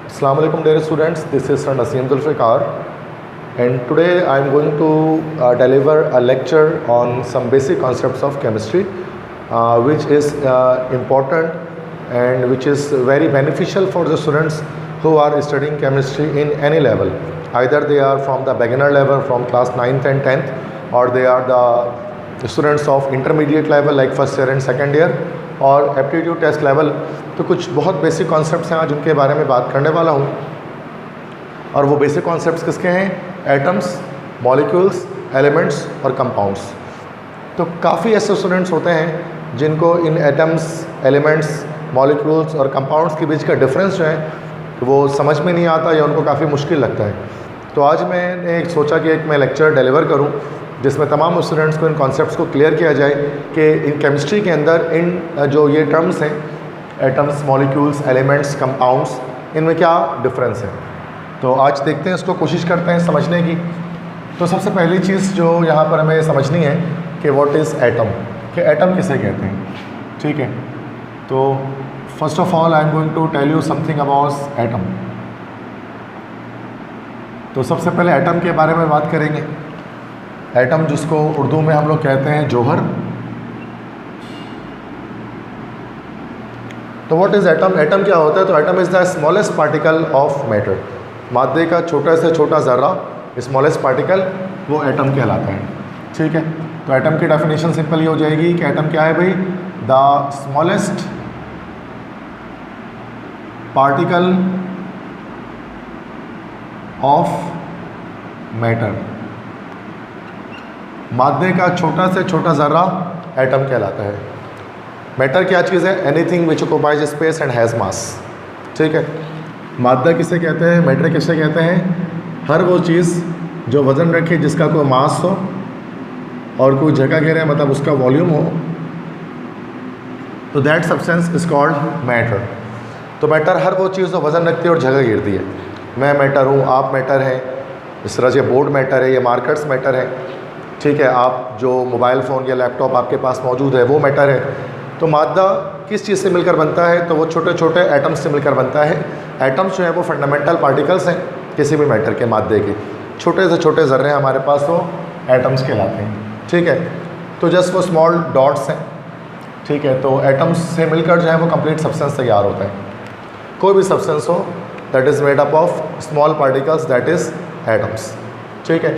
Assalamu alaikum dear students, this is Sir Naseem Zulfikar, and today I am going to deliver a lecture on some basic concepts of chemistry which is important and which is very beneficial for the students who are studying chemistry in any level. Either they are from the beginner level from class 9th and 10th, or they are the students of intermediate level like first year and second year, और aptitude test level. तो कुछ बहुत basic concepts हैं आज उनके बारे में बात करने वाला हूँ। और वो बेसिक कॉन्सेप्ट्स किसके हैं? एटम्स, मॉलिक्यूल्स, एलिमेंट्स और कंपाउंड्स। तो काफ़ी ऐसे स्टूडेंट्स होते हैं जिनको इन एटम्स, एलिमेंट्स, मॉलिक्यूल्स और कंपाउंड्स के बीच का डिफरेंस जो है वो समझ में नहीं आता या उनको काफ़ी मुश्किल लगता है। तो आज मैंने सोचा कि एक मैं लेक्चर डिलीवर करूँ जिसमें तमाम स्टूडेंट्स को इन कॉन्सेप्ट्स को क्लियर किया जाए कि इन केमिस्ट्री के अंदर इन जो ये टर्म्स हैं एटम्स, मॉलिक्यूल्स, एलिमेंट्स, कंपाउंड्स, इनमें क्या डिफरेंस है। तो आज देखते हैं, इसको कोशिश करते हैं समझने की। तो सबसे पहली चीज़ जो यहाँ पर हमें समझनी है कि व्हाट इज़ एटम, कि एटम किसे कहते हैं। ठीक है, तो first of all I am going to tell you something about atom. तो सबसे पहले एटम के बारे में बात करेंगे। एटम जिसको उर्दू में हम लोग कहते हैं जौहर। तो व्हाट इज़ एटम? एटम क्या होता है? तो atom is the smallest particle of matter. मादे का छोटा से छोटा ज़र्रा, स्मॉलेस्ट पार्टिकल, वो एटम कहलाता है। ठीक है, तो एटम की डेफिनेशन सिंपल ये हो जाएगी कि एटम क्या है भाई? The smallest particle of matter. मादे का छोटा से छोटा ज़र्रा एटम कहलाता है। मैटर क्या चीज़ है? Anything which occupies space and has मास। ठीक है, मादा किसे कहते हैं, मैटर किसे कहते हैं? हर वो चीज़ जो वज़न रखे, जिसका कोई मास हो और कोई जगह घेरे, मतलब उसका वॉल्यूम हो, तो that substance is called matter. तो मैटर हर वो चीज़ जो वज़न रखती है और जगह घेरती है। मैं मैटर हूँ, आप मैटर हैं, इस तरह से बोर्ड मैटर है, ये मार्कर्स मैटर है। ठीक है, आप जो मोबाइल फ़ोन या लैपटॉप आपके पास मौजूद है वो मैटर है। तो मादा किस चीज़ से मिलकर बनता है? तो वो छोटे छोटे एटम्स से मिलकर बनता है। एटम्स जो है वो फंडामेंटल पार्टिकल्स हैं किसी भी मैटर के, मादे के छोटे से छोटे ज़र्रे हमारे पास वो एटम्स कहलाते हैं। ठीक है, तो जस्ट वो स्मॉल डॉट्स हैं। ठीक है, तो एटम्स से मिलकर जो है वो कंप्लीट सब्सटेंस तैयार होता है। कोई भी सब्सटेंस हो that is made up of small particles, that is atoms. ठीक है,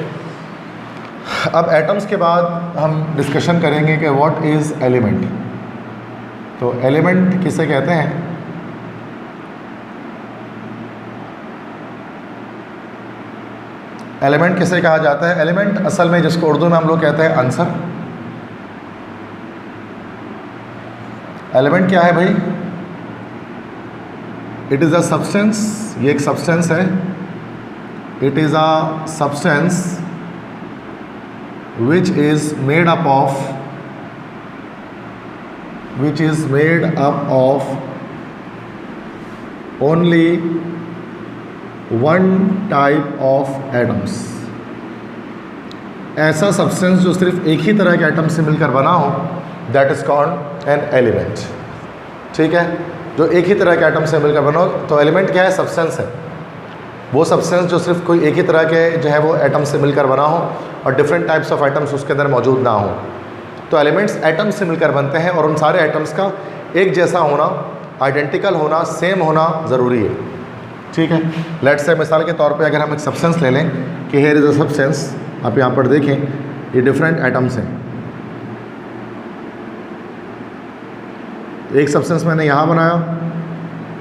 अब एटम्स के बाद हम डिस्कशन करेंगे कि व्हाट इज़ एलिमेंट। तो एलिमेंट किसे कहते हैं? एलिमेंट किसे कहा जाता है? एलिमेंट असल में जिसको उर्दू में हम लोग कहते हैं आंसर। एलिमेंट क्या है भाई? इट इज़ अ सब्सटेंस, ये एक सब्सटेंस है। It is a substance which is made up of only one type of atoms। ऐसा सब्सटेंस जो सिर्फ एक ही तरह के एटम से मिलकर बना हो, that is called an element. ठीक है, जो एक ही तरह के एटम से मिलकर बना हो, तो एलिमेंट क्या है? सब्सटेंस है। वो सब्सटेंस जो सिर्फ कोई एक ही तरह के जो है वो एटम से मिलकर बना हो और डिफरेंट टाइप्स ऑफ एटम्स उसके अंदर मौजूद ना हो। तो एलिमेंट्स एटम्स से मिलकर बनते हैं और उन सारे एटम्स का एक जैसा होना, आइडेंटिकल होना, सेम होना ज़रूरी है। ठीक है, लेट्स से मिसाल के तौर पे अगर हम एक सब्सटेंस ले लें कि हियर इज़ अ सब्सटेंस, आप यहाँ पर देखें ये डिफरेंट एटम्स हैं। एक सब्सटेंस मैंने यहाँ बनाया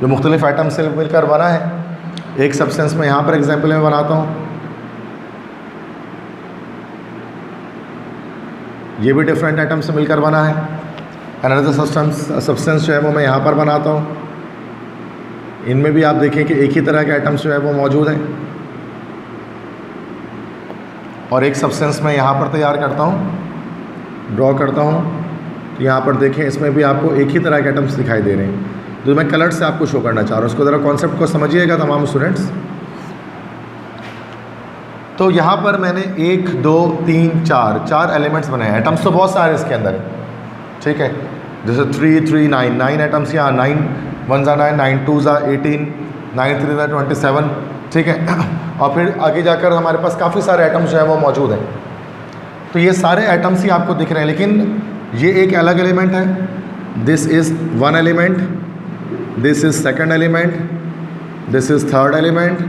जो मुख्तलिफ एटम से मिलकर बना है। एक सब्सटेंस में यहाँ पर एग्जाम्पल में बनाता हूँ, ये भी डिफरेंट एटम से मिलकर बना है। अनदर सब्सटेंस जो है वो मैं यहाँ पर बनाता हूँ। इनमें भी आप देखें कि एक ही तरह के एटम्स जो है वो मौजूद हैं। और एक सब्सटेंस मैं यहाँ पर तैयार करता हूँ, ड्रॉ करता हूँ, तो यहाँ पर देखें इसमें भी आपको एक ही तरह के एटम्स दिखाई दे रहे हैं जो मैं कलर से आपको शो करना चाह रहा हूँ। उसको ज़रा कॉन्सेप्ट को समझिएगा तमाम स्टूडेंट्स। तो यहाँ पर मैंने 1 2 3 4 एलिमेंट्स बनाए हैं। एटम्स तो बहुत सारे इसके अंदर है। ठीक है, जैसे 3 3 9 9 एटम्स, यहाँ 9 1 9 9 2 18, 9 3 27, ठीक है। और फिर आगे जाकर हमारे पास काफ़ी सारे एटम्स जो है वो मौजूद हैं। तो ये सारे एटम्स ही आपको दिख रहे हैं, लेकिन ये एक अलग एलिमेंट है, this is one element, this is second element, this is third element,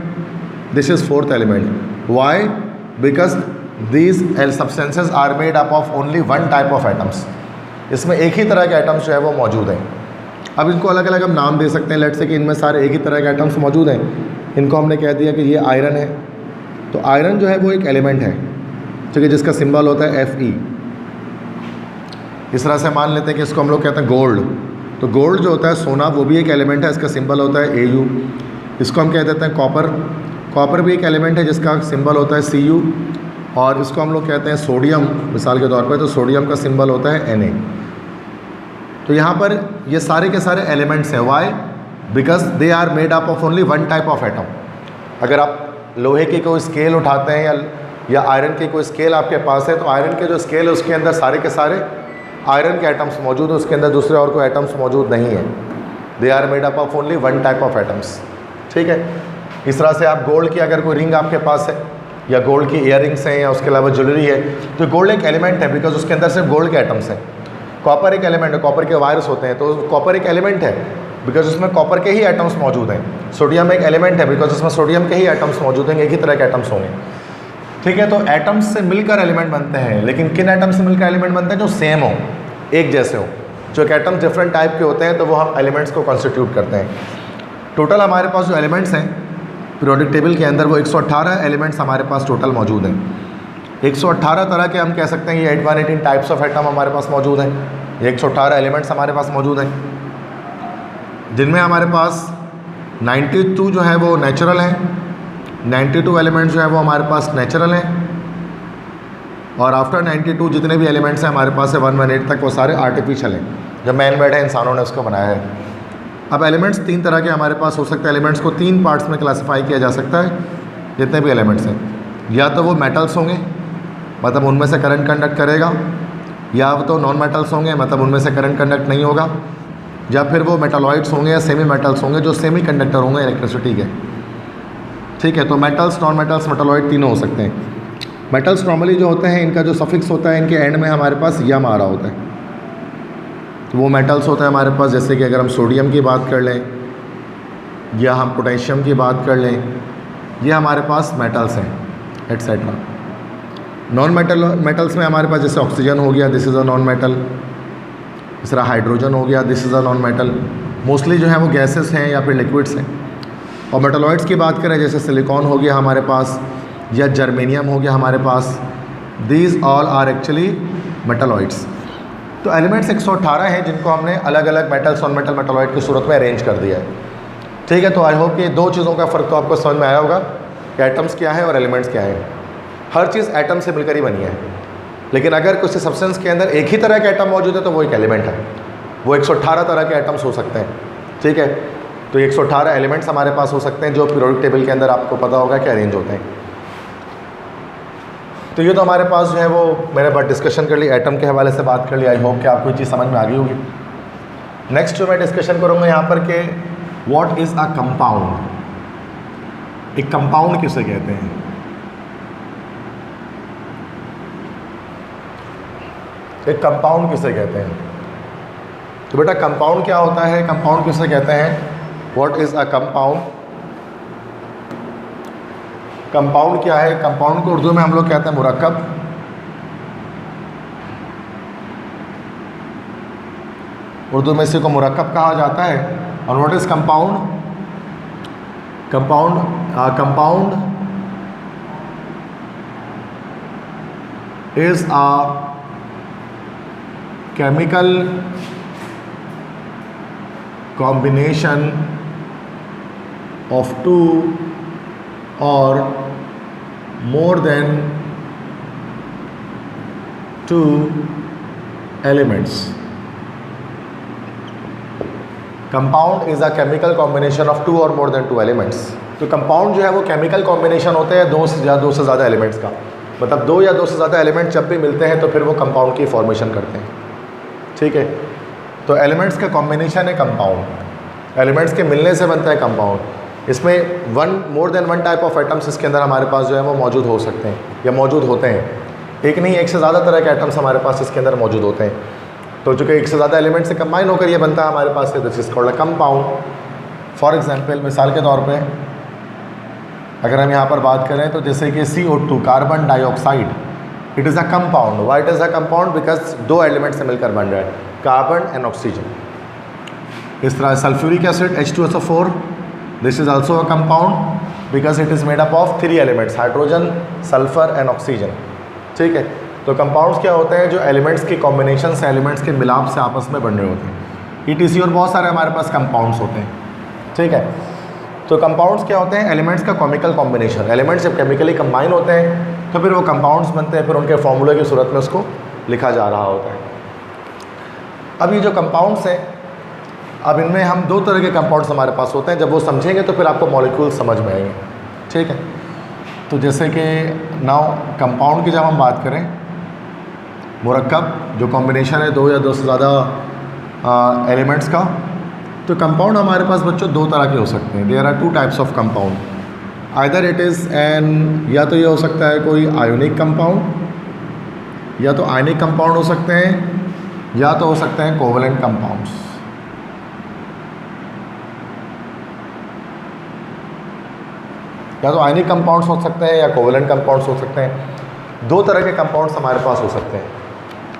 this is fourth element. Why? Because these substances are made up of only one type of atoms. इसमें एक ही तरह के एटम्स जो है वो मौजूद हैं। अब इनको अलग अलग हम नाम दे सकते हैं। लेट्स से कि इनमें सारे एक ही तरह के एटम्स मौजूद हैं। इनको हमने कह दिया कि ये आयरन है, तो आयरन जो है वो एक एलिमेंट है, ठीक है, जिसका सिंबल होता है Fe। इस तरह से मान लेते हैं कि इसको हम लोग कहते हैं गोल्ड, तो गोल्ड जो होता है सोना, वो भी एक एलिमेंट है, इसका सिंबल होता है Au। इसको हम कह देते हैं कॉपर, कॉपर भी एक एलिमेंट है जिसका सिंबल होता है Cu। और इसको हम लोग कहते हैं सोडियम, मिसाल के तौर पर, तो सोडियम का सिंबल होता है Na। तो यहाँ पर ये सारे के सारे एलिमेंट्स हैं। Why? Because they are made up of only one type of atom. अगर आप लोहे की कोई स्केल उठाते हैं या आयरन की कोई स्केल आपके पास है, तो आयरन के जो स्केल है उसके अंदर सारे के सारे आयरन के एटम्स मौजूद हैं, उसके अंदर दूसरे और कोई एटम्स मौजूद नहीं है। They are made up of only one type of atoms, ठीक है। इस तरह से आप गोल्ड की अगर कोई रिंग आपके पास है या गोल्ड की ईयर रिंग्स हैं या उसके अलावा ज्वेलरी है, तो गोल्ड एक एलिमेंट है बिकॉज उसके अंदर सिर्फ गोल्ड के एटम्स हैं। कॉपर एक एलिमेंट है, कॉपर के वायर्स होते हैं, तो कॉपर एक एलिमेंट है बिकॉज उसमें कॉपर के ही एटम्स मौजूद हैं। सोडियम एक एलिमेंट है बिकॉज उसमें सोडियम के ही एटम्स मौजूद हैं, एक ही तरह के एटम्स होंगे, ठीक है। तो एटम्स से मिलकर एलिमेंट बनते हैं, लेकिन किन एटम्स से मिलकर एलिमेंट बनते हैं? जो सेम हो, एक जैसे हो। जो एटम्स डिफरेंट टाइप के होते हैं तो वो हम एलिमेंट्स को कॉन्स्टिट्यूट करते हैं। टोटल हमारे पास जो एलिमेंट्स हैं पीरियोडिक टेबल के अंदर, वो 118 एलिमेंट्स हमारे पास टोटल मौजूद हैं। 118 तरह के हम कह सकते हैं, ये 118 टाइप्स ऑफ एटम हमारे पास मौजूद हैं। ये 118 एलिमेंट्स हमारे पास मौजूद हैं, जिनमें हमारे पास 92 जो है वो नेचुरल हैं। 92 एलिमेंट्स जो है वो हमारे पास नेचुरल हैं, और आफ्टर 92 जितने भी एलिमेंट्स हैं हमारे पास है 118 तक, वो सारे आर्टिफिशियल हैं, जो मैन मेड है, इंसानों ने उसको बनाया है। अब एलिमेंट्स 3 तरह के हमारे पास हो सकते हैं। एलिमेंट्स को 3 पार्ट्स में क्लासीफाई किया जा सकता है। जितने भी एलिमेंट्स हैं, या तो वो मेटल्स होंगे, मतलब उनमें से करंट कंडक्ट करेगा, या तो नॉन मेटल्स होंगे, मतलब उनमें से करंट कंडक्ट नहीं होगा, या फिर वो मेटालॉइड्स होंगे या सेमी मेटल्स होंगे, जो सेमी कंडक्टर होंगे इलेक्ट्रिसिटी के, ठीक है। तो मेटल्स, नॉन मेटल्स, मेटालॉइड तीनों हो सकते हैं। मेटल्स नॉर्मली जो होते हैं, इनका जो सफिक्स होता है, इनके एंड में हमारे पास यम आ रहा होता है, तो वो मेटल्स होते हैं हमारे पास। जैसे कि अगर हम सोडियम की बात कर लें या हम पोटेशियम की बात कर लें, ये हमारे पास मेटल्स हैं, एट्सेट्रा। नॉन मेटल्स में हमारे पास जैसे ऑक्सीजन हो गया, this is a non metal. इस तरह हाइड्रोजन हो गया, this is a non metal. Mostly जो है वो गैसेस हैं या फिर लिक्विड्स हैं। और मेटालॉइड्स की बात करें, जैसे सिलिकॉन हो गया हमारे पास, या जर्मेनियम हो गया हमारे पास, these all are actually metalloids. तो एलिमेंट्स 118 हैं, जिनको हमने अलग अलग मेटल्स, नॉन मेटल, मेटालॉइड की सूरत में अरेंज कर दिया है, ठीक है। तो आई होप कि 2 चीज़ों का फ़र्क तो आपको समझ में आया होगा कि एटम्स क्या है और एलिमेंट्स क्या है। हर चीज़ एटम से मिलकर ही बनी है, लेकिन अगर किसी सब्सटेंस के अंदर एक ही तरह के एटम मौजूद है तो वो एक एलिमेंट है। वो 118 तरह के एटम्स हो सकते हैं, ठीक है। तो 118 एलिमेंट्स हमारे पास हो सकते हैं, जो पीरियोडिक टेबल के अंदर आपको पता होगा कि अरेंज होते हैं। तो ये तो हमारे पास जो है वो मैंने बहुत डिस्कशन कर ली, एटम के हवाले से बात कर ली। आई होप कि आपको ये चीज़ समझ में आ गई होगी। नेक्स्ट जो मैं डिस्कशन करूँगा यहाँ पर कि व्हाट इज़ अ कंपाउंड। एक कंपाउंड किसे कहते हैं? एक कंपाउंड किसे कहते हैं? तो बेटा कंपाउंड क्या होता है, कंपाउंड किसे कहते हैं? What is a compound? Compound क्या है? कंपाउंड को उर्दू में हम लोग कहते हैं मुरक्कब। उर्दू में इसी को मुरक्कब कहा जाता है। और what is compound? Compound is a chemical combination of 2 or more than 2 elements. Compound is a chemical combination of 2 or more than 2 elements. तो कंपाउंड जो है वो केमिकल कॉम्बिनेशन होते हैं दो से ज़्यादा एलिमेंट्स का। मतलब 2 या 2 से ज़्यादा एलिमेंट जब भी मिलते हैं तो फिर वो कंपाउंड की फॉर्मेशन करते हैं, ठीक है। तो एलिमेंट्स का कॉम्बिनेशन है कंपाउंड, एलिमेंट्स के मिलने से बनता है कंपाउंड। इसमें more than one type of atoms इसके अंदर हमारे पास जो है वो मौजूद हो सकते हैं या मौजूद होते हैं। एक नहीं, एक से ज़्यादा तरह के एटम्स हमारे पास इसके अंदर मौजूद होते हैं। तो चूँकि एक से ज़्यादा एलिमेंट से कंबाइन होकर ये बनता है हमारे पास, this is called a compound. For example, मिसाल के तौर पे अगर हम यहाँ पर बात करें तो जैसे कि CO2 carbon dioxide, it is a compound. Why it is a compound? Because दो एलिमेंट से मिलकर बन रहा है, कार्बन एंड ऑक्सीजन। इस तरह sulphuric acid H2SO4, this is also a compound because it is made up of 3 elements, hydrogen, sulphur and oxygen. ठीक है, तो कंपाउंड्स क्या होते हैं? जो एलिमेंट्स के कॉम्बिनेशन से, एलिमेंट्स के मिलाप से आपस में बन रहे होते हैं। ETC और बहुत सारे हमारे पास कंपाउंड्स होते हैं। ठीक है, तो कंपाउंड्स क्या होते हैं? एलिमेंट्स का केमिकल कॉम्बिनेशन। एलिमेंट्स जब केमिकली कंबाइन होते हैं तो फिर वो कंपाउंड्स बनते हैं, फिर उनके फॉर्मूले की सूरत में उसको लिखा जा रहा होता है। अब ये जो कंपाउंड्स हैं, अब इनमें हम दो तरह के कंपाउंड्स हमारे पास होते हैं। जब वो समझेंगे तो फिर आपको मॉलिक्यूल समझ में आएंगे। ठीक है, तो जैसे कि नाउ कंपाउंड की जब हम बात करें, मुरक्कब जो कॉम्बिनेशन है दो या दो से ज़्यादा एलिमेंट्स का, तो कंपाउंड हमारे पास बच्चों दो तरह के हो सकते हैं। There are 2 types of compound. Either it is an, या तो ये हो सकता है कोई आयोनिक कंपाउंड, या तो आयनिक कंपाउंड हो सकते हैं, या तो हो सकते हैं कोवलेंट कंपाउंड्स। या तो आयनिक कंपाउंड्स हो सकते हैं या कोवलेंट कंपाउंड्स हो सकते हैं। दो तरह के कंपाउंड्स हमारे पास हो सकते हैं।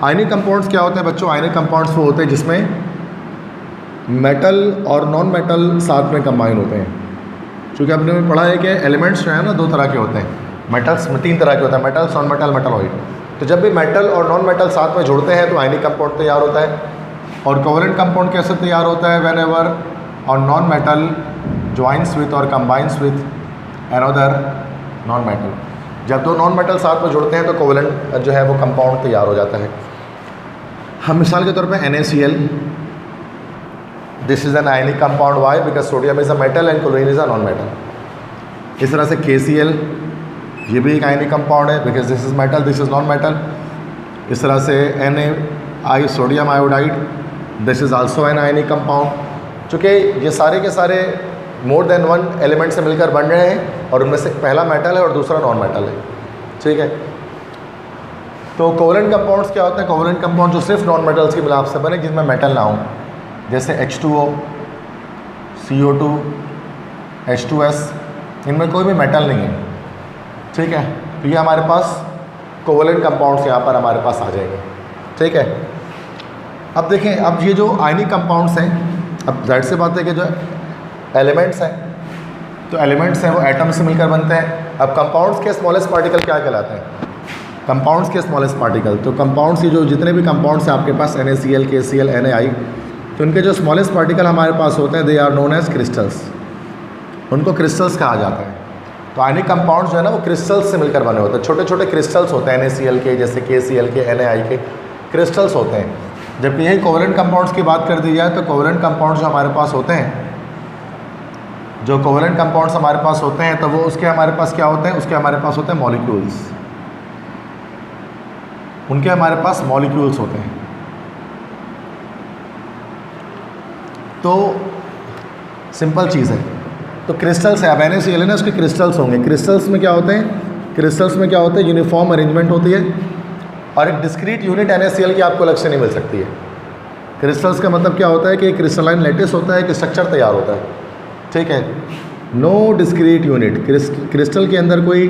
आयनिक कंपाउंड्स क्या होते हैं बच्चों? आयनिक कंपाउंड्स वो होते हैं जिसमें मेटल और नॉन मेटल साथ में कंबाइन होते हैं। क्योंकि आपने में पढ़ा है कि एलिमेंट्स जो है ना दो तरह के होते हैं। मेटल्स में 3 तरह के होते हैं, मेटल्स, नॉन मेटल, मेटलॉइड। तो जब भी मेटल और नॉन मेटल साथ में जुड़ते हैं तो आयनिक कंपाउंड तैयार होता है। और कोवलेंट कंपाउंड कैसे तैयार होता है? व्हेन एवर और नॉन मेटल ज्वाइंस विथ और combines with another non metal. जब दो नॉन मेटल साथ में जुड़ते हैं तो कोवलेंट जो है वो कंपाउंड तैयार हो जाता है। हम मिसाल के तौर पे NaCl, this is an ionic compound. Why? Because sodium is a metal and chlorine is a non metal. इस तरह से KCl, ये भी एक आयनिक कंपाउंड है because this is metal, this is non metal. इस तरह से NaI, sodium iodide, this is also an ionic compound. चूँकि ये सारे के सारे मोर देन वन एलिमेंट से मिलकर बन रहे हैं और उनमें से पहला मेटल है और दूसरा नॉन मेटल है। ठीक है, तो कोवलेंट कंपाउंड्स क्या होते हैं? कोवलेंट कंपाउंड जो सिर्फ नॉन मेटल्स के मिलाप से बने जिनमें मेटल ना हो, जैसे H2O, CO2, H2S, इनमें कोई भी मेटल नहीं है। ठीक है, तो ये हमारे पास कोवलेंट कंपाउंड्स यहाँ पर हमारे पास आ जाएंगे। ठीक है, अब देखें, अब ये जो आयनिक कंपाउंड्स हैं, अब जाहिर सी बात है कि जो एलिमेंट्स हैं, तो एलिमेंट्स हैं वो एटम से मिलकर बनते हैं। अब कंपाउंड्स के स्मॉलेस्ट पार्टिकल क्या कहलाते हैं? कंपाउंड्स के स्मॉलेस्ट पार्टिकल, तो कंपाउंड्स की जो जितने भी कंपाउंड्स हैं आपके पास NaCl, KCl, NaI, तो उनके जो स्मॉलेस्ट पार्टिकल हमारे पास होते हैं, they are known as crystals. उनको क्रिस्टल्स कहा जाता है। तो आयनिक कंपाउंड्स जो है ना वो क्रिस्टल्स से मिलकर बने होते हैं। छोटे छोटे क्रिस्टल्स होते हैं NaCl के, जैसे KCl के, NaI के क्रिस्टल्स होते हैं। जबकि यही कोवलेंट कंपाउंड्स की बात कर दी जाए तो कोवलेंट कंपाउंड्स जो हमारे पास होते हैं, जो कोवलेंट कंपाउंड्स हमारे पास होते हैं, तो वो उसके हमारे पास क्या होते हैं? उसके हमारे पास होते हैं मॉलिक्यूल्स। उनके हमारे पास मॉलिक्यूल्स होते हैं। तो सिंपल चीज़ है। तो क्रिस्टल्स है, अब NaCl है ना, उसके क्रिस्टल्स होंगे। क्रिस्टल्स में क्या होते हैं? क्रिस्टल्स में क्या होता है? यूनिफॉर्म अरेंजमेंट होती है और एक डिस्क्रीट यूनिट NaCl की आपको अलग से नहीं मिल सकती है। क्रिस्टल्स का मतलब क्या होता है कि क्रिस्टलाइन लैटिस होता है, कि स्ट्रक्चर तैयार होता है। ठीक है, नो डिस्क्रीट यूनिट। क्रिस्टल के अंदर कोई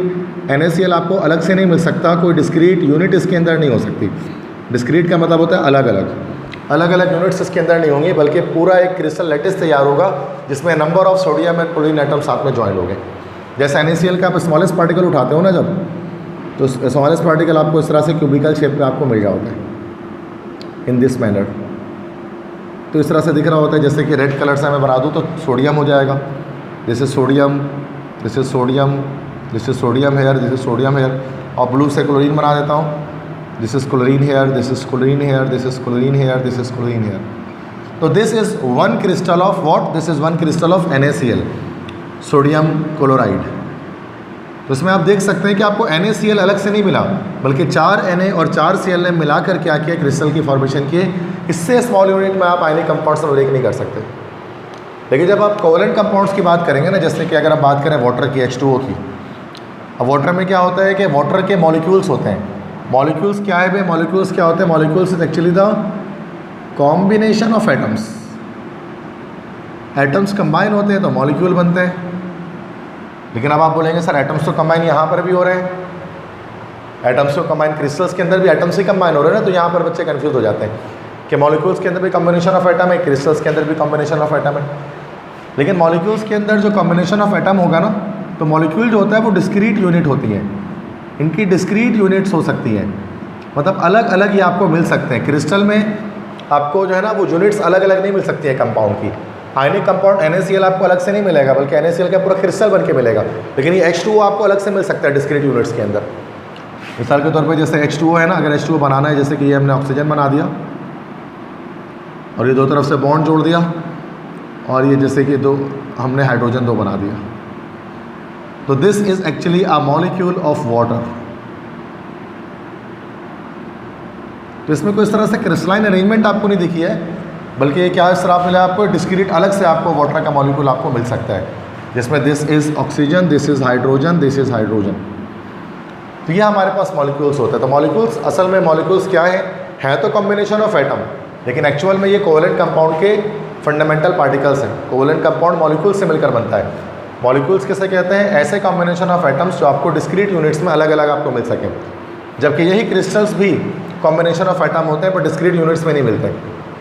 NaCl आपको अलग से नहीं मिल सकता, कोई डिस्क्रीट यूनिट इसके अंदर नहीं हो सकती। डिस्क्रीट का मतलब होता है अलग अलग, अलग अलग यूनिट्स इसके अंदर नहीं होंगी, बल्कि पूरा एक क्रिस्टल लैटिस तैयार होगा जिसमें number of sodium and chlorine atom साथ में ज्वाइन हो गए। जैसे NaCl का आप स्मॉलेस्ट पार्टिकल उठाते हो ना जब, तो स्मॉलेस्ट पार्टिकल आपको इस तरह से क्यूबिकल शेप में आपको मिल जाता है इन दिस मैनर। तो इस तरह से दिख रहा होता है, जैसे कि रेड कलर से मैं बना दूँ तो सोडियम हो जाएगा। This is sodium, this is sodium, this is sodium here, this is sodium here. और ब्लू से क्लोरीन बना देता हूँ, this is chlorine here, this is chlorine here, this is chlorine here, this is chlorine here. तो this is one crystal of what? This is one crystal of NaCl, sodium chloride. तो इसमें आप देख सकते हैं कि आपको NaCl अलग से नहीं मिला, बल्कि 4 Na और 4 Cl ने मिलाकर क्या किया? क्रिस्टल की फॉर्मेशन किए। इससे स्मॉल यूनिट में आप आयनिक कंपाउंड्स को ब्रेक नहीं कर सकते। लेकिन जब आप कोवेलेंट कंपाउंड्स की बात करेंगे ना, जैसे कि अगर आप बात करें वाटर की, H2O की, अब वाटर में क्या होता है कि वाटर के मॉलिक्यूल्स होते हैं। मॉलिक्यूल्स क्या है भाई? मॉलिक्यूल्स क्या होते हैं? Molecules is actually the combination of atoms. Atoms combine होते हैं तो मॉलिक्यूल बनते हैं। लेकिन अब आप बोलेंगे सर एटम्स तो कंबाइन यहाँ पर भी हो रहे हैं, एटम्स तो कंबाइन क्रिस्टल्स के अंदर भी एटम्स ही कंबाइन हो रहे हैं ना, तो यहाँ पर बच्चे कंफ्यूज हो जाते हैं कि मॉलिक्यूल्स के अंदर भी कॉम्बिनेशन ऑफ एटम है, क्रिस्टल्स के अंदर भी कॉम्बिनेशन ऑफ एटम है। लेकिन मॉलिक्यूल्स के अंदर जो कॉम्बिनेशन ऑफ एटम होगा ना, तो मॉलिक्यूल जो होता है वो डिस्क्रीट यूनिट होती है। इनकी डिस्क्रीट यूनिट्स हो सकती हैं, मतलब अलग अलग ये आपको मिल सकते हैं। क्रिस्टल में आपको जो है ना वो यूनिट्स अलग अलग नहीं मिल सकती है कंपाउंड की। आयनिक कंपाउंड NaCl आपको अलग से नहीं मिलेगा, बल्कि NaCl का पूरा क्रिस्टल बन के मिलेगा। लेकिन ये H2O आपको अलग से मिल सकता है डिस्क्रीट यूनिट्स के अंदर। मिसाल के तौर पर जैसे H2O है ना, अगर H2O बनाना है, जैसे कि ये हमने ऑक्सीजन बना दिया और ये दो तरफ से बॉन्ड जोड़ दिया, और ये जैसे कि हमने हाइड्रोजन 2 बना दिया, तो this is actually a molecule of water. तो इसमें कोई इस तरह से क्रिस्टलाइन अरेंजमेंट आपको नहीं दिखी है, बल्कि ये क्या इस तरह मिला आपको डिस्क्रीट अलग से आपको वाटर का मॉलिक्यूल आपको मिल सकता है, जिसमें this is oxygen, this is hydrogen, this is hydrogen. तो ये हमारे पास मॉलिक्यूल्स होते हैं। तो मॉलिक्यूल्स असल में मॉलिक्यूल्स क्या है तो कॉम्बिनेशन ऑफ एटम, लेकिन एक्चुअल में ये कोवेलेंट कंपाउंड के फंडामेंटल पार्टिकल्स हैं। कोवेलेंट कंपाउंड मॉलिक्यूल से मिलकर बनता है। मॉलिक्यूल्स किसे कहते हैं? ऐसे कॉम्बिनेशन ऑफ एटम्स जो आपको डिस्क्रीट यूनिट्स में अलग अलग आपको मिल सकें। जबकि यही क्रिस्टल्स भी कॉम्बिनेशन ऑफ एटम होते हैं, पर डिस्क्रीट यूनिट्स में नहीं मिलते,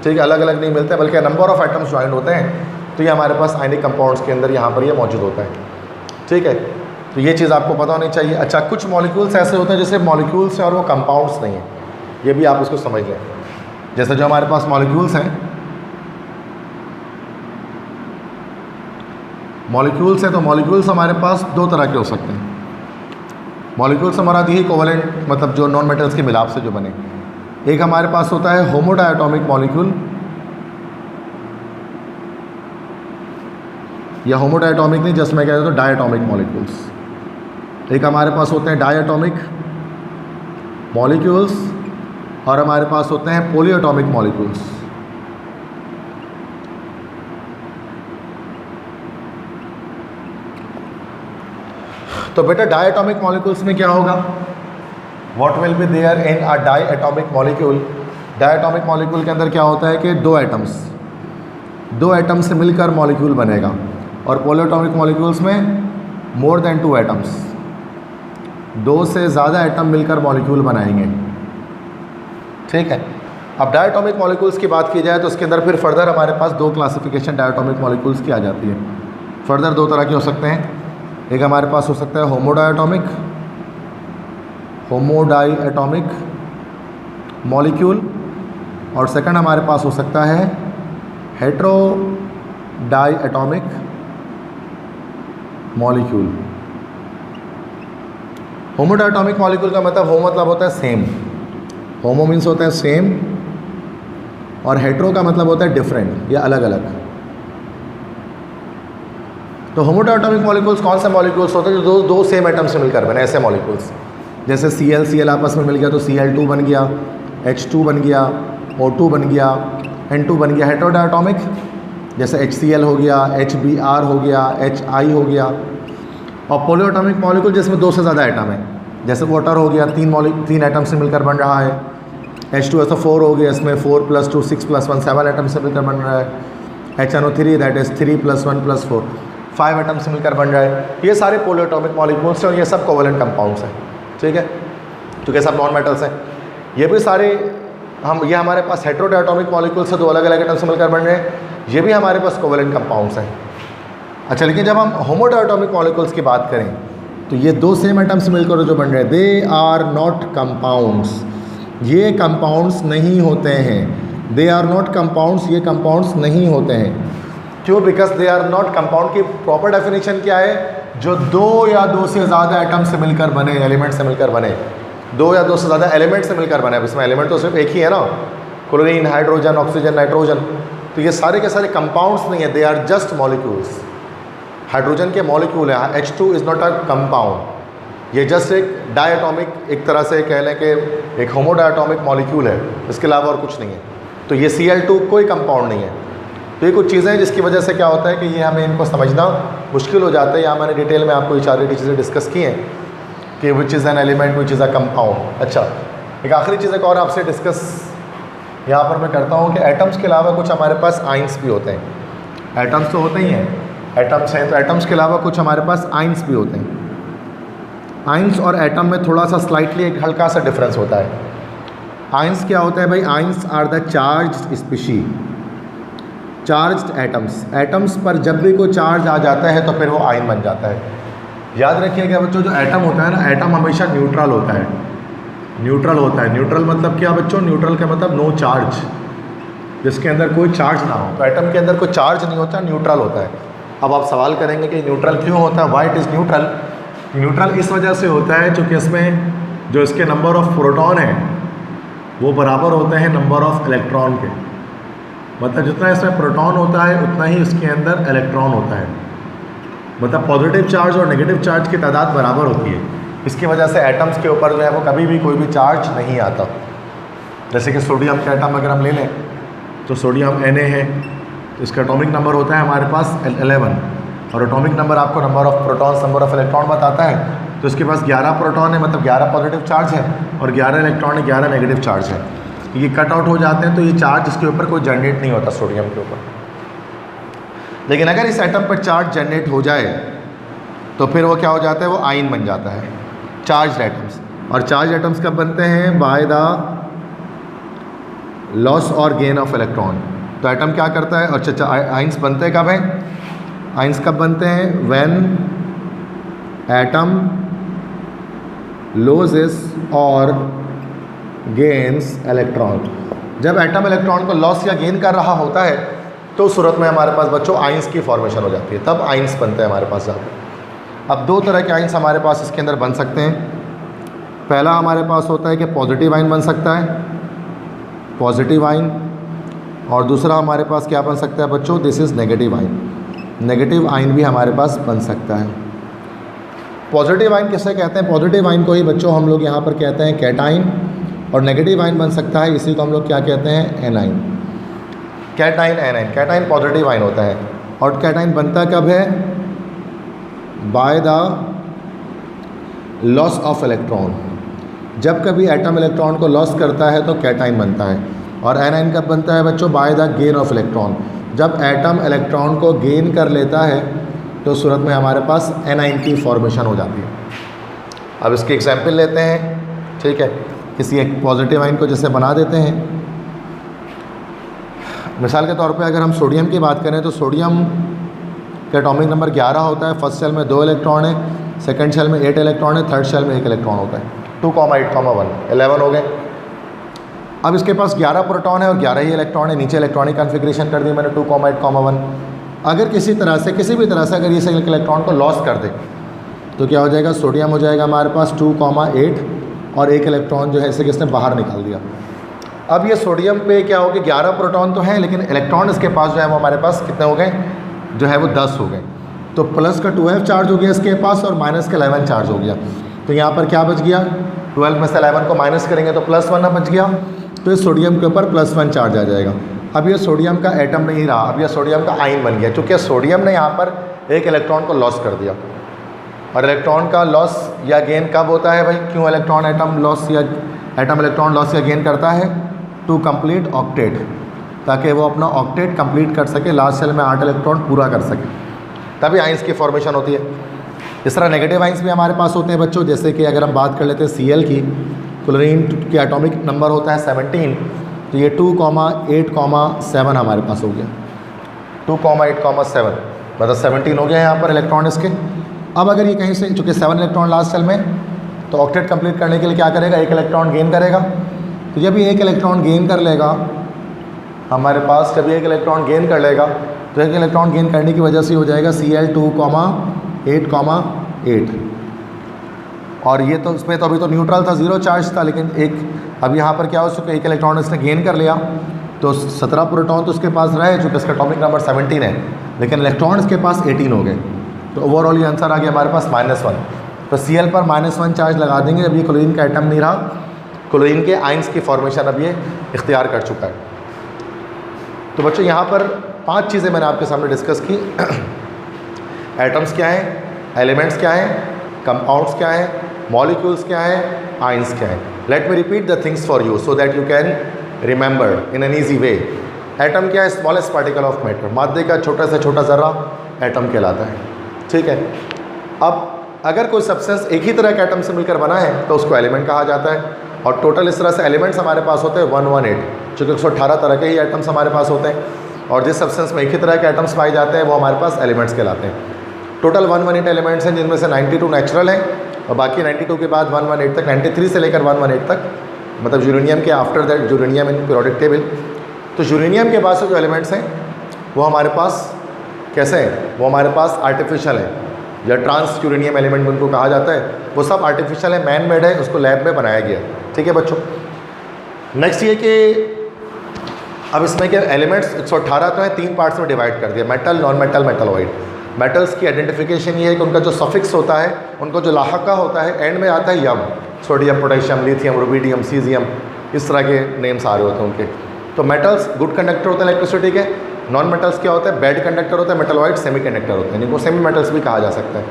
ठीक है, अलग अलग नहीं मिलते, बल्कि नंबर ऑफ एटम्स ज्वाइन होते हैं। तो ये हमारे पास आयनिक कंपाउंड्स के अंदर यहाँ पर ये मौजूद होता है, ठीक है। तो ये चीज़ आपको पता होनी चाहिए। अच्छा, कुछ मॉलिक्यूल्स ऐसे होते हैं जैसे मॉलिक्यूल्स हैं और वो कंपाउंड्स नहीं हैं, ये भी आप उसको समझ लें। जैसे जो हमारे पास मॉलिक्यूल्स हैं, मॉलिक्यूल्स हैं, तो मॉलिक्यूल्स हमारे पास दो तरह के हो सकते हैं। मॉलिक्यूल्स हमारा यही कोवेलेंट, मतलब जो नॉन मेटल्स के मिलाप से जो बने। एक हमारे पास होता है होमोडायटोमिक मॉलिक्यूल, या होमोडायटोमिक नहीं, जस्ट मैं कह रहा हूँ डायटोमिक मॉलिक्यूल्स। एक हमारे पास होते हैं डायटोमिक मॉलिक्यूल्स, और हमारे पास होते हैं पॉलीएटॉमिक मॉलिक्यूल्स। तो बेटा डायटोमिक मॉलिक्यूल्स में क्या होगा? What will be there in a diatomic molecule? Diatomic molecule के अंदर क्या होता है कि दो एटम्स से मिलकर मॉलिक्यूल बनेगा, और पॉलीएटॉमिक मॉलिक्यूल्स में मोर देन 2 एटम्स, 2 से ज़्यादा एटम मिलकर मॉलिक्यूल बनाएंगे, ठीक है। अब डायटोमिक मॉलिक्यूल्स की बात की जाए तो उसके अंदर फिर फर्दर हमारे पास 2 क्लासिफिकेशन डायटोमिक मॉलिक्यूल्स की आ जाती है। फर्दर 2 तरह के हो सकते हैं। एक हमारे पास हो सकता है होमोडायटोमिक मॉलिक्यूल, और सेकंड हमारे पास हो सकता है हेटेरोडायटोमिक मॉलिक्यूल। होमोडायटोमिक मॉलिक्यूल का मतलब होता है सेम, होमो मीन्स होता है सेम, और हेट्रो का मतलब होता है डिफरेंट या अलग अलग। तो होमोडायटोमिक मॉलिक्यूल्स कौन से मॉलिक्यूल्स होते हैं? जो दो सेम एटम से मिलकर बने, ऐसे मॉलिक्यूल्स। जैसे Cl आपस में मिल गया तो Cl2 बन गया, H2 बन गया, O2 बन गया, N2 बन गया। हेटेरोडायटोमिक जैसे HCl हो गया, HBr हो गया, HI हो गया। और पॉलीएटॉमिक मॉलिक्यूल जिसमें 2 से ज़्यादा एटम है, जैसे वाटर हो गया, 3 एटम से मिलकर बन रहा है। H2SO4 हो गया, इसमें 4 + 2 6 + 1 7 एटम से मिलकर बन रहा है। HNO3 दैट इज़ 3 + 1 + 4 5 एटम से मिलकर बन रहा है। ये सारे पॉलीएटॉमिक मॉलिक्यूल्स हैं और ये सब कोवेलेंट कंपाउंड्स हैं, ठीक है। तो ये सब नॉन मेटल्स हैं। ये भी सारे ये हमारे पास हेटेरोडायटोमिक मॉलिक्यूल्स से 2 अलग अलग एटम से मिलकर बन रहे हैं, ये भी हमारे पास कोवेलेंट कंपाउंड्स हैं। अच्छा, लेकिन जब हम होमोडायटोमिक मॉलिक्यूल्स की बात करें तो ये 2 सेम एटम से मिलकर जो बन रहे हैं, दे आर नॉट कंपाउंड्स, ये कंपाउंड्स नहीं होते हैं। दे आर नॉट कंपाउंड्स, ये कंपाउंड्स नहीं होते हैं। क्यों? Because they are not compound की प्रॉपर डेफिनेशन क्या है? जो 2 या 2 से ज़्यादा एटम से मिलकर बने, एलिमेंट से मिलकर बने, 2 या 2 से ज़्यादा एलिमेंट से मिलकर बने। अब इसमें एलिमेंट तो सिर्फ एक ही है ना, क्लोरीन, हाइड्रोजन, ऑक्सीजन, नाइट्रोजन। तो ये सारे के सारे कंपाउंड्स नहीं है, they are just molecules. Hydrogen के मॉलिक्यूल है, H2 is not a compound, ये जस्ट एक डायटोमिक, एक तरह से कह लें कि एक होमोडायटोमिक मॉलिक्यूल है, इसके अलावा और कुछ नहीं है। तो ये Cl2 कोई कंपाउंड नहीं है। तो ये कुछ चीज़ें हैं जिसकी वजह से क्या होता है कि ये हमें इनको समझना मुश्किल हो जाता है। यहाँ मैंने डिटेल में आपको ये सारी चीज़ें डिस्कस की हैं कि which is an element, which is a compound. अच्छा, एक आखिरी चीज़ एक और आपसे डिस्कस यहाँ पर मैं करता हूँ कि एटम्स के अलावा कुछ हमारे पास आइंस भी होते हैं। एटम्स तो होते ही हैं, एटम्स हैं, तो एटम्स के अलावा कुछ हमारे पास आइंस भी होते हैं। आइंस और एटम में थोड़ा सा स्लाइटली एक हल्का सा डिफरेंस होता है। आइंस क्या होता है भाई? Ions are the charged species, charged atoms. Atoms पर जब भी कोई चार्ज आ जाता है तो फिर वो आयन बन जाता है। याद रखिएगा बच्चों, जो एटम होता है ना, एटम हमेशा न्यूट्रल होता है। न्यूट्रल होता है। न्यूट्रल मतलब क्या बच्चों? न्यूट्रल का मतलब नो चार्ज, जिसके अंदर कोई चार्ज ना हो। तो एटम के अंदर कोई चार्ज नहीं होता, न्यूट्रल होता है। अब आप सवाल करेंगे कि न्यूट्रल क्यों होता है, why it is neutral? Neutral इस वजह से होता है क्योंकि इसमें जो इसके नंबर ऑफ प्रोटॉन हैं वो बराबर होते हैं नंबर ऑफ इलेक्ट्रॉन के। मतलब जितना इसमें प्रोटॉन होता है उतना ही इसके अंदर इलेक्ट्रॉन होता है। मतलब पॉजिटिव चार्ज और नेगेटिव चार्ज की तादाद बराबर होती है। इसकी वजह से एटम्स के ऊपर जो है वो कभी भी कोई भी चार्ज नहीं आता। जैसे कि सोडियम का एटम अगर हम ले लें तो सोडियम Na है, तो इसका एटॉमिक नंबर होता है हमारे पास 11, और एटॉमिक नंबर आपको number of protons, number of electron बताता है। तो इसके पास 11 प्रोटॉन है, मतलब 11 पॉजिटिव चार्ज है, और 11 इलेक्ट्रॉन है, 11 नेगेटिव चार्ज है। ये कट आउट हो जाते हैं तो ये चार्ज इसके ऊपर कोई जनरेट नहीं होता सोडियम के ऊपर। लेकिन अगर इस एटम पर चार्ज जनरेट हो जाए तो फिर वो क्या हो जाता है? वो आयन बन जाता है, चार्ज एटम्स। और चार्ज एटम्स कब बनते हैं? बाय द लॉस और गेन ऑफ इलेक्ट्रॉन। तो एटम क्या करता है? और आइंस बनते हैं कब हैं? आइंस कब बनते हैं? व्हेन एटम लॉसेस और गेन्स इलेक्ट्रॉन। जब एटम इलेक्ट्रॉन को लॉस या गेन कर रहा होता है तो उस सूरत में हमारे पास बच्चों आइंस की फॉर्मेशन हो जाती है, तब आइंस बनते हैं हमारे पास जाकर। अब दो तरह के आइंस हमारे पास इसके अंदर बन सकते हैं। पहला हमारे पास होता है कि पॉजिटिव आयन बन सकता है, पॉजिटिव आयन। और दूसरा हमारे पास क्या बन सकता है बच्चों? This is negative ion. Negative ion भी हमारे पास बन सकता है। पॉजिटिव आयन किसे कहते हैं? पॉजिटिव आयन को ही बच्चों हम लोग यहाँ पर कहते हैं कैटाइन, और नेगेटिव आयन बन सकता है, इसी को हम लोग क्या कहते हैं? A9. Cation, A9. Cation positive ion होता है, और कैटाइन बनता कब है? By the loss of electron. जब कभी एटम इलेक्ट्रॉन को लॉस करता है तो कैटाइन बनता है। और एनाइन कब बनता है बच्चों? By the gain of electron. जब एटम इलेक्ट्रॉन को गेन कर लेता है तो सूरत में हमारे पास एनाइन की फॉर्मेशन हो जाती है। अब इसकी एग्जाम्पल लेते हैं, ठीक है? किसी एक पॉजिटिव आयन को जैसे बना देते हैं। मिसाल के तौर पे अगर हम सोडियम की बात करें तो सोडियम का एटॉमिक नंबर 11 होता है। फर्स्ट शेल में 2 इलेक्ट्रॉन है, सेकंड शेल में 8 इलेक्ट्रॉन है, थर्ड शेल में 1 इलेक्ट्रॉन होता है। 2,8,1 11 हो गए। अब इसके पास 11 प्रोटॉन है और 11 ही इलेक्ट्रॉन है। नीचे इलेक्ट्रॉनिक कन्फिग्रेशन कर दी मैंने 2,8,1। अगर किसी तरह से, किसी भी तरह से अगर ये इलेक्ट्रॉन को लॉस कर दे तो क्या हो जाएगा? सोडियम हो जाएगा हमारे पास 2,8, और 1 इलेक्ट्रॉन जो है इसे किसने बाहर निकाल दिया। अब ये सोडियम पे क्या हो गया? 11 प्रोटॉन तो हैं, लेकिन इलेक्ट्रॉन इसके पास जो है वो हमारे पास कितने हो गए? जो है वो 10 हो गए। तो प्लस का 12 चार्ज हो गया इसके पास, और माइनस का 11 चार्ज हो गया। तो यहाँ पर क्या बच गया? 12 में से 11 को माइनस करेंगे तो +1 बच गया। तो इस सोडियम के ऊपर +1 चार्ज आ जाएगा। अब ये सोडियम का एटम नहीं रहा, अब ये सोडियम का आयन बन गया, क्योंकि सोडियम ने यहाँ पर 1 इलेक्ट्रॉन को लॉस कर दिया। और इलेक्ट्रॉन का लॉस या गेन कब होता है भाई? क्यों इलेक्ट्रॉन एटम लॉस या एटम इलेक्ट्रॉन लॉस या गेन करता है? टू कंप्लीट ऑक्टेट, ताकि वो अपना ऑक्टेट कंप्लीट कर सके, लास्ट सेल में 8 इलेक्ट्रॉन पूरा कर सके, तभी आइंस की फॉर्मेशन होती है। इस तरह नेगेटिव आइंस भी हमारे पास होते हैं बच्चों। जैसे कि अगर हम बात कर लेते हैं Cl की, क्लोरीन के एटॉमिक नंबर होता है 17, तो ये 2,8,7 हमारे पास हो गया। 2,8,7 मतलब 17 हो गया यहाँ पर इलेक्ट्रॉन इसके। अब अगर ये कहीं से, चूँकि 7 इलेक्ट्रॉन लास्ट सेल में, तो ऑक्टेट कंप्लीट करने के लिए क्या करेगा? 1 इलेक्ट्रॉन गेन करेगा। तो जब ये 1 इलेक्ट्रॉन गेन कर लेगा हमारे पास, जब ये 1 इलेक्ट्रॉन गेन कर लेगा तो 1 इलेक्ट्रॉन गेन करने की वजह से हो जाएगा Cl 2,8,8। और ये तो इसमें तो अभी तो न्यूट्रल था, 0 चार्ज था, लेकिन अब यहाँ पर क्या हो चुका है? 1 इलेक्ट्रॉन इसने गेन कर लिया, तो 17 प्रोटॉन तो उसके पास रहे, चूँकि इसका एटॉमिक नंबर 17 है, लेकिन इलेक्ट्रॉन इसके पास 18 हो गए। तो ओवरऑल ये आंसर आ गया हमारे पास -1। तो Cl पर -1 चार्ज लगा देंगे। जब ये क्लोरीन का एटम नहीं रहा, क्लोरीन के आइंस की फॉर्मेशन अब ये इख्तियार कर चुका है। तो बच्चों यहाँ पर 5 चीज़ें मैंने आपके सामने डिस्कस की। एटम्स क्या हैं, एलिमेंट्स क्या हैं, कंपाउंड्स क्या हैं, मॉलिक्यूल्स क्या हैं, आइंस क्या हैं। Let me repeat the things for you so that you can remember in an easy way. Atom क्या है, स्मॉलेस्ट पार्टिकल ऑफ मैटर, मादे का छोटा से छोटा ज़र्रा एटम कहलाता है, ठीक है। अब अगर कोई सब्सटेंस एक ही तरह के एटम से मिलकर बना है तो उसको एलिमेंट कहा जाता है। और टोटल इस तरह से एलिमेंट्स हमारे पास होते हैं 118, चूँकि 118 तरह के ही एटम्स हमारे पास होते हैं, और जिस सब्सटेंस में एक ही तरह के एटम्स पाए जाते हैं वो हमारे पास एलिमेंट्स कहलाते हैं। टोटल 118 एलिमेंट्स हैं, जिनमें से 92 नेचुरल हैं और बाकी 92 के बाद 118 तक, 93 से लेकर 118 तक, मतलब यूरेनियम के after that uranium in periodic table. तो यूरेनियम के पास जो एलिमेंट्स हैं वो हमारे पास कैसे हैं, वो हमारे पास आर्टिफिशियल है या ट्रांस यूरेनियम एलिमेंट उनको कहा जाता है, वो सब आर्टिफिशियल है, मैन मेड है, उसको लैब में बनाया गया, ठीक है बच्चों। नेक्स्ट ये कि अब इसमें के एलिमेंट्स 118 तो हैं, 3 पार्ट्स में डिवाइड कर दिया, metal, non metal, metalloid. Metals की आइडेंटिफिकेशन ये है कि उनका जो सफिक्स होता है, उनको जो लाहका होता है, एंड में आता है यम, sodium, potassium, lithium, rubidium, caesium, इस तरह के नेम्स आ रहे होते हैं उनके। तो मेटल्स गुड कंडक्टर होते हैं इलेक्ट्रिसिटी के, नॉन मेटल्स क्या होता है, बैड कंडक्टर होता है, मेटलॉइड सेमी कंडक्टर होते हैं, इनको सेमी मेटल्स भी कहा जा सकता है।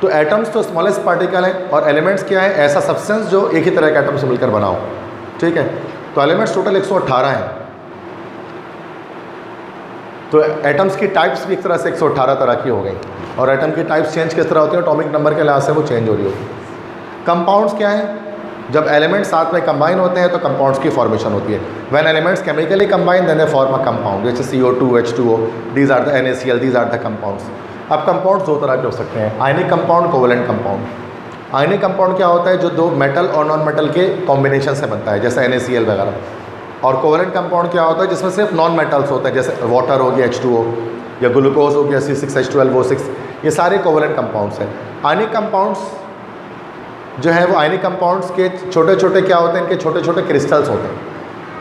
तो एटम्स तो स्मॉलेस्ट पार्टिकल है, और एलिमेंट्स क्या है, ऐसा सब्सटेंस जो एक ही तरह के एटम से मिलकर बना हो, ठीक है। तो एलिमेंट्स टोटल 118 हैं। तो एटम्स की टाइप्स भी एक तरह से 118 तरह की हो गई, और एटम की टाइप्स चेंज किस तरह होती है, एटॉमिक नंबर के लिहाज से वो चेंज हो रही होती है। कंपाउंड्स क्या हैं, जब एलिमेंट्स साथ में कंबाइन होते हैं तो कंपाउंड्स की फॉर्मेशन होती है। When elements chemically combine then they form a compound, जैसे CO2, H2O, these are the NaCl, these are the compounds. अब कंपाउंड्स 2 तरह के हो सकते हैं, ionic compound, covalent compound. Ionic compound क्या होता है, जो 2 मेटल और नॉन मेटल के कॉम्बिनेशन से बनता है, जैसे NaCl वगैरह। और कोवेलेंट कंपाउंड क्या होता है, जिसमें सिर्फ नॉन मेटल्स होते हैं, जैसे वाटर हो गया H2O, या ग्लूकोज हो गया C6H12O6, ये सारे कोवेलेंट कंपाउंड्स हैं। आयनिक कंपाउंड्स जो है वो आयनिक कंपाउंड्स के छोटे छोटे क्या होते हैं, इनके छोटे छोटे क्रिस्टल्स होते हैं,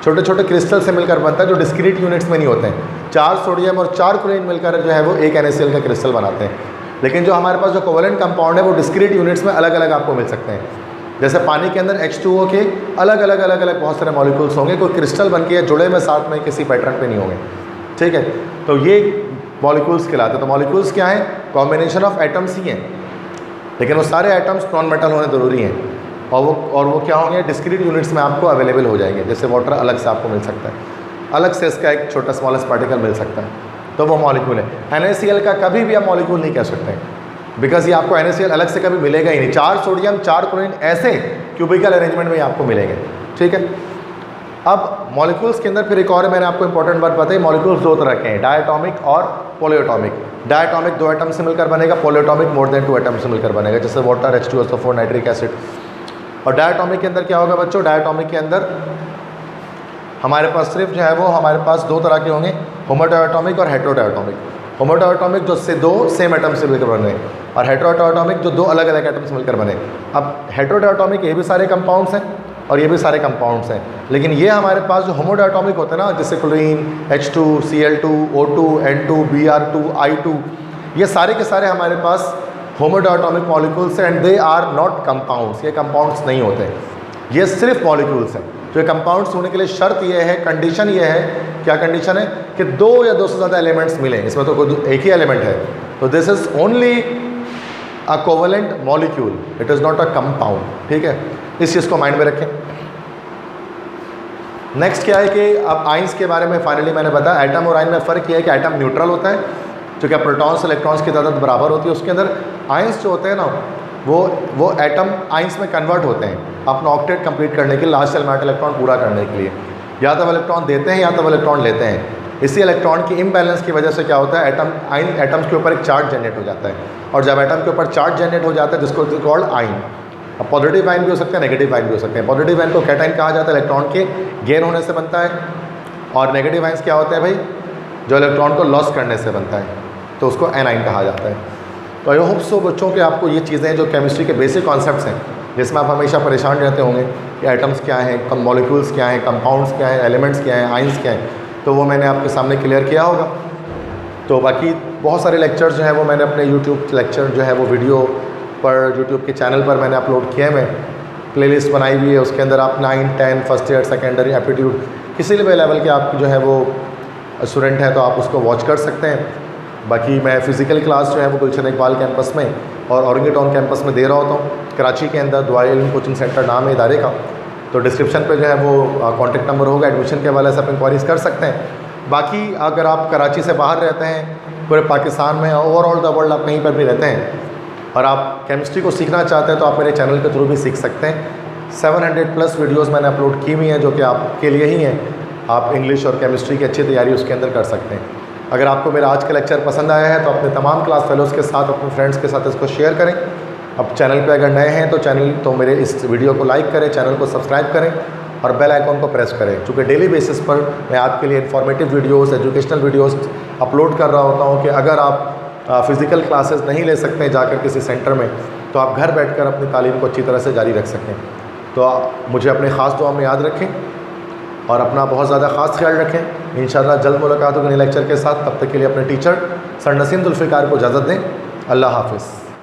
छोटे छोटे क्रिस्टल से मिलकर बनता है, जो डिस्क्रीट यूनिट्स में नहीं होते हैं। 4 सोडियम और 4 क्लोरीन मिलकर जो है वो एक NaCl का क्रिस्टल बनाते हैं। लेकिन जो हमारे पास जो कोवेलेंट कंपाउंड है वो डिस्क्रीट यूनिट्स में अलग अलग आपको मिल सकते हैं। जैसे पानी के अंदर H2O के अलग अलग बहुत सारे मॉलिक्यूल्स होंगे, कोई क्रिस्टल बन के जुड़े में साथ में किसी पैटर्न पे नहीं होंगे, ठीक है। तो ये मॉलिक्यूल्स कहलाते हैं। तो मॉलिक्यूल्स क्या है, कॉम्बिनेशन ऑफ एटम्स ही हैं, लेकिन वो सारे एटम्स नॉन मेटल होने ज़रूरी हैं, और वो क्या होंगे, डिस्क्रीट यूनिट्स में आपको अवेलेबल हो जाएंगे। जैसे वाटर अलग से आपको मिल सकता है, अलग से इसका एक छोटा स्मॉलेस्ट पार्टिकल मिल सकता है, तो वो मॉलिक्यूल है। NaCl का कभी भी आप मॉलिक्यूल नहीं कह सकते, बिकॉज ये आपको NaCl अलग से कभी मिलेगा ही नहीं। 4 सोडियम 4 क्लोरीन ऐसे क्यूबिकल अरेंजमेंट में आपको मिलेंगे, ठीक है। अब मॉलिक्यूल्स के अंदर फिर एक और मैंने आपको इंपॉर्टेंट बात बताई, मॉलिक्यूल्स 2 तरह के हैं, डायटॉमिक और पोलियोटॉमिक। डायटॉमिक 2 एटम से मिलकर बनेगा, पोलियोटॉमिक मोर देन 2 एटम से मिलकर बनेगा, जैसे वाटर, H2SO4, नाइट्रिक एसिड। और डायटॉमिक के अंदर क्या होगा बच्चों, डायटॉमिक के अंदर हमारे पास सिर्फ जो है वो हमारे पास 2 तरह के होंगे, होमोडायटॉमिक और हेटेरोडायटॉमिक। होमोडायटॉमिक जो से 2 सेम एटम से मिलकर बने, और हेटेरोडायटॉमिक जो 2 अलग अलग एटम से मिलकर बने। अब हेटेरोडायटॉमिक ये भी सारे कंपाउंड्स हैं और ये भी सारे कंपाउंड्स हैं, लेकिन ये हमारे पास जो होमोडायटॉमिक होते हैं ना, जैसे chlorine, H2, Cl2, O2, N2, Br2, I2, ये सारे के सारे हमारे पास होमोडायटॉमिक मॉलिक्यूल्स हैं, and they are not compounds, ये कंपाउंड्स नहीं होते, ये सिर्फ मॉलिक्यूल्स हैं। तो ये कंपाउंड्स होने के लिए शर्त ये है, कंडीशन ये है, क्या कंडीशन है, कि 2 या 2 से ज़्यादा एलिमेंट्स मिलें, इसमें तो कोई एक ही एलिमेंट है, तो this is only a covalent molecule, it is not a compound, ठीक है। इस चीज़ को माइंड में रखें। नेक्स्ट क्या है कि अब आइंस के बारे में फाइनली मैंने बताया, एटम और आइन में फ़र्क ये है कि एटम न्यूट्रल होता है, क्योंकि प्रोटॉन्स इलेक्ट्रॉन्स की तादाद बराबर होती है उसके अंदर। आइंस जो होते हैं ना, वो एटम आइंस में कन्वर्ट होते हैं अपना ऑक्टेट कंप्लीट करने के लिए, लास्ट एलिमेंट इलेक्ट्रॉन पूरा करने के लिए। या तो वो इलेक्ट्रॉन देते हैं या तो वो इलेक्ट्रॉन लेते हैं। इसी इलेक्ट्रॉन की इम्बैलेंस की वजह से क्या होता है, आइन एटम्स के ऊपर एक चार्ज जनरेट हो जाता है, और जब एटम के ऊपर चार्ज जनरेट हो जाता है जिसको कॉल्ड आइन। अब पॉजिटिव आइन भी हो सकते हैं, नेगेटिव आइन भी हो सकते हैं। पॉजिटिव आइन को कैटाइन कहा जाता है, इलेक्ट्रॉन के गेन होने से बनता है, और नेगेटिव आइंस क्या होते हैं भाई, जो इलेक्ट्रॉन को लॉस करने से बनता है, तो उसको एनाइन कहा जाता है। तो आई होप सो बच्चों के आपको ये चीज़ें जो केमिस्ट्री के बेसिक कॉन्सेप्ट्स हैं, जिसमें आप हमेशा परेशान रहते होंगे कि एटम्स क्या हैं, मॉलिक्यूल्स क्या हैं, कंपाउंड्स क्या हैं, एलिमेंट्स क्या हैं, आइंस क्या हैं, तो वो मैंने आपके सामने क्लियर किया होगा। तो बाकी बहुत सारे लेक्चर्स जो हैं वो मैंने अपने यूट्यूब लेक्चर जो है वो वीडियो पर यूट्यूब के चैनल पर मैंने अपलोड किए हैं। प्लेलिस्ट बनाई हुई है, उसके अंदर आप 9, 10 फर्स्ट ईयर, सेकेंडरी, एप्टीट्यूड किसी भी लेवल के आप जो है वो स्टूडेंट हैं तो आप उसको वॉच कर सकते हैं। बाकी मैं फ़िज़िकल क्लास जो है वो गुलशन इकबाल कैंपस में और औरंगी टाउन कैंपस में दे रहा होता हूँ, कराची के अंदर। दुआ इल्म कोचिंग सेंटर नाम है इदारे का। तो डिस्क्रिप्शन पे जो है वो कॉन्टेक्ट नंबर होगा, एडमिशन के हवाले से आप इंक्वायरीज़ कर सकते हैं। बाकी अगर आप कराची से बाहर रहते हैं, पूरे पाकिस्तान में, ओवरऑल द वर्ल्ड आप कहीं पर भी रहते हैं और आप केमिस्ट्री को सीखना चाहते हैं तो आप मेरे चैनल के थ्रू भी सीख सकते हैं। 700+ वीडियोस मैंने अपलोड की हुई हैं जो कि आपके लिए ही हैं। आप इंग्लिश और केमिस्ट्री की अच्छी तैयारी उसके अंदर कर सकते हैं। अगर आपको मेरा आज का लेक्चर पसंद आया है तो अपने तमाम क्लास फेलोज़ के साथ, अपने फ्रेंड्स के साथ इसको शेयर करें। अब चैनल पे अगर नए हैं तो मेरे इस वीडियो को लाइक करें, चैनल को सब्सक्राइब करें और बेल आइकॉन को प्रेस करें, क्योंकि डेली बेसिस पर मैं आपके लिए informative videos, educational videos upload कर रहा होता हूँ कि अगर आप फ़िज़िकल क्लासेस नहीं ले सकते जाकर किसी सेंटर में तो आप घर बैठकर अपनी तालीम को अच्छी तरह से जारी रख सकें। तो मुझे अपने ख़ास दुआ में याद रखें और अपना बहुत ज़्यादा ख़ास ख्याल रखें। इंशाअल्लाह जल्द मुलाकात होगी नए लेक्चर के साथ। तब तक के लिए अपने टीचर सर नसीम जुल्फ़िकार को इजाज़त दें। अल्लाह हाफ़िज़।